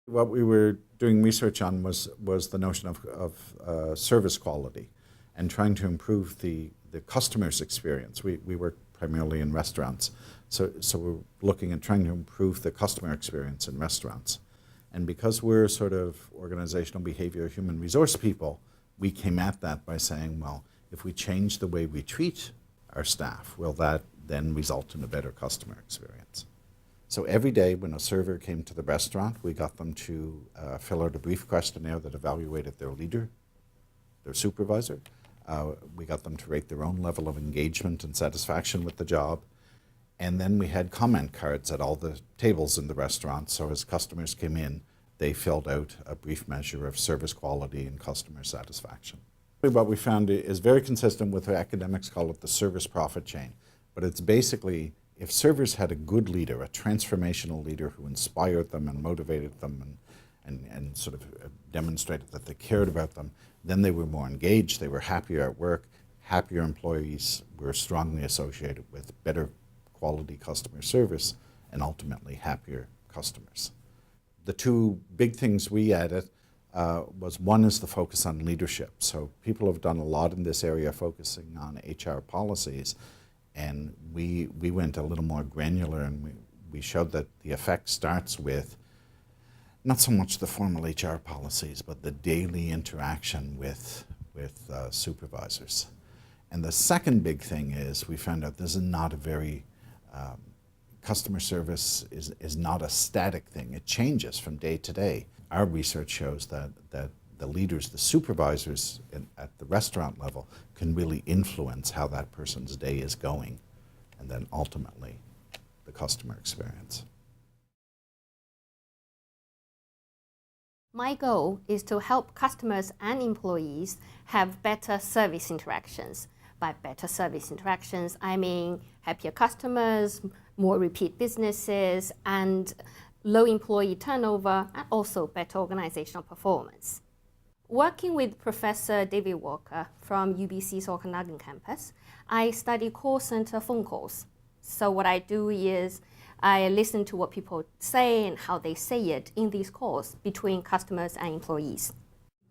What we were doing research on was the notion of service quality and trying to improve the customer's experience. We work primarily in restaurants, so we're looking at trying to improve the customer experience in restaurants. And because we're sort of organizational behavior, human resource people, we came at that by saying, well, if we change the way we treat our staff, will that then result in a better customer experience? So every day when a server came to the restaurant, we got them to fill out a brief questionnaire that evaluated their leader, their supervisor. We got them to rate their own level of engagement and satisfaction with the job. And then we had comment cards at all the tables in the restaurant. So as customers came in, they filled out a brief measure of service quality and customer satisfaction. What we found is very consistent with what academics call it the service profit chain. But it's basically, if servers had a good leader, a transformational leader who inspired them and motivated them and sort of demonstrated that they cared about them, then they were more engaged, they were happier at work, happier employees were strongly associated with better quality customer service and ultimately happier customers. The two big things we added was one is the focus on leadership. So people have done a lot in this area focusing on HR policies, and we went a little more granular, and we showed that the effect starts with not so much the formal HR policies, but the daily interaction with supervisors. And the second big thing is we found out this is not a very, customer service is not a static thing. It changes from day to day. Our research shows that the leaders, the supervisors at the restaurant level can really influence how that person's day is going, and then ultimately the customer experience. My goal is to help customers and employees have better service interactions. By better service interactions, I mean happier customers, more repeat businesses, and low employee turnover, and also better organizational performance. Working with Professor David Walker from UBC's Okanagan campus, I study call center phone calls. So what I do is I listen to what people say and how they say it in these calls between customers and employees.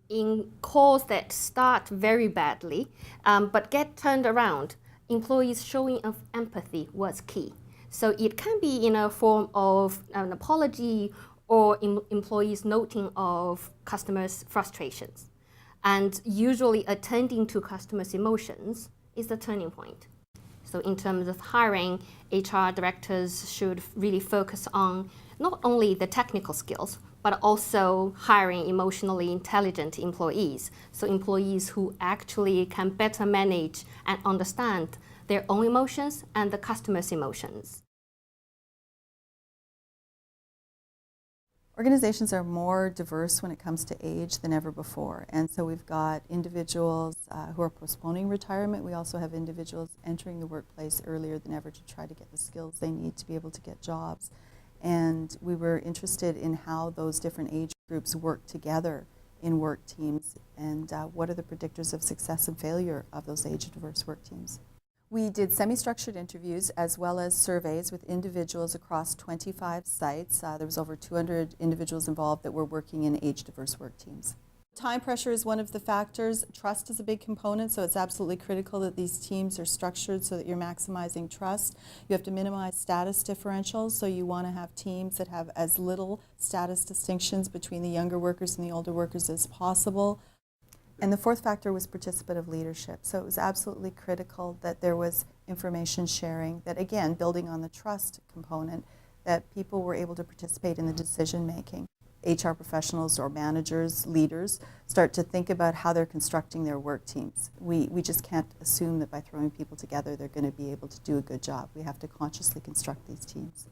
In calls that start very badly but get turned around, employees showing of empathy was key. So it can be in a form of an apology or employees noting of customers' frustrations. And usually attending to customers' emotions is the turning point. So in terms of hiring, HR directors should really focus on not only the technical skills, but also hiring emotionally intelligent employees. So employees who actually can better manage and understand their own emotions and the customer's emotions. Organizations are more diverse when it comes to age than ever before. And so we've got individuals who are postponing retirement. We also have individuals entering the workplace earlier than ever to try to get the skills they need to be able to get jobs. And we were interested in how those different age groups work together in work teams and what are the predictors of success and failure of those age-diverse work teams. We did semi-structured interviews as well as surveys with individuals across 25 sites. There was over 200 individuals involved that were working in age-diverse work teams. Time pressure is one of the factors. Trust is a big component, so it's absolutely critical that these teams are structured so that you're maximizing trust. You have to minimize status differentials, so you want to have teams that have as little status distinctions between the younger workers and the older workers as possible. And the fourth factor was participative leadership. So it was absolutely critical that there was information sharing, that again, building on the trust component, that people were able to participate in the decision making. HR professionals or managers, leaders, start to think about how they're constructing their work teams. We just can't assume that by throwing people together they're going to be able to do a good job. We have to consciously construct these teams.